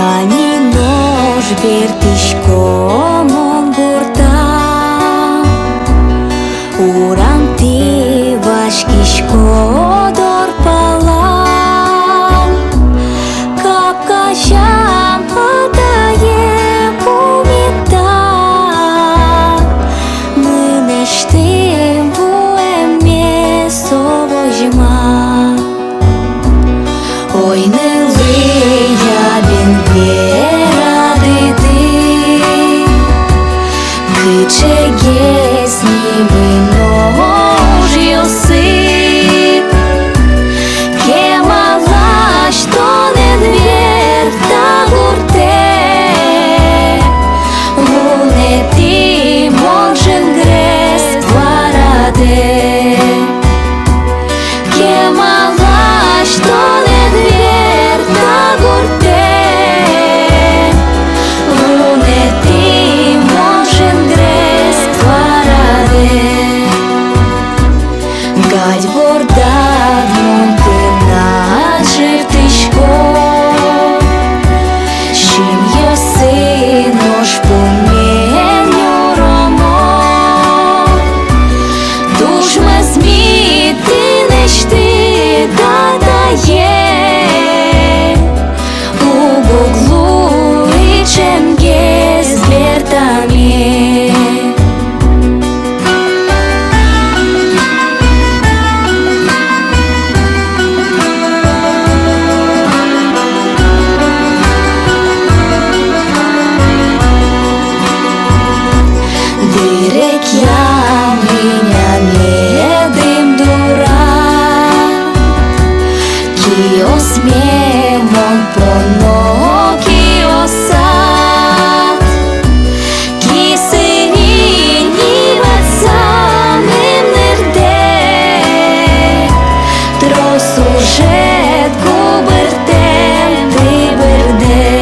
Ани нож бертишко монгурта Уранти вашкишко дорпала Капкашам падае помита Мынештим буэме совожма Ой, Кичегесні виножі осип, Кемала, що не двір та гурте, Лунети можен грест вараде. Кемала, що не двір та гурте, Гать бордат монтина жертишко, Шим йосинош поменю ромо, Душ ме зміти нещи дадає, У гуглу і чемге звертамі. Я меня медым дура, Киос мемон поно киосат, Кисыни ниватсам нерде, Тросужет губертем ты берде.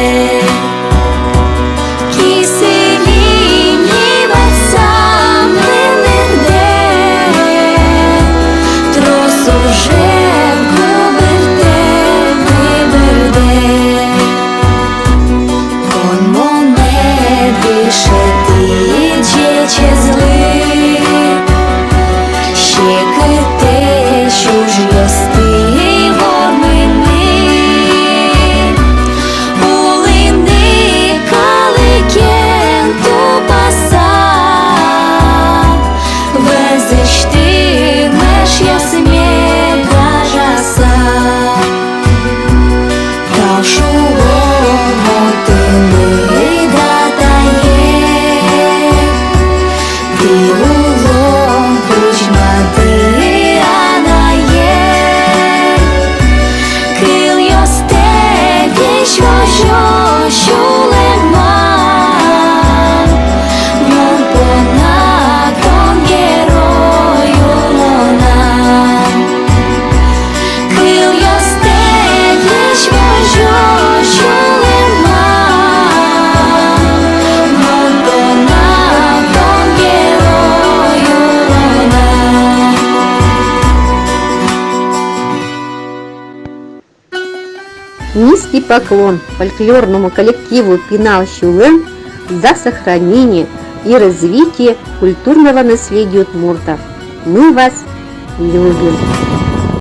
Низкий поклон фольклорному коллективу Пинал Щулен за сохранение и развитие культурного наследия удмуртов. Мы вас любим!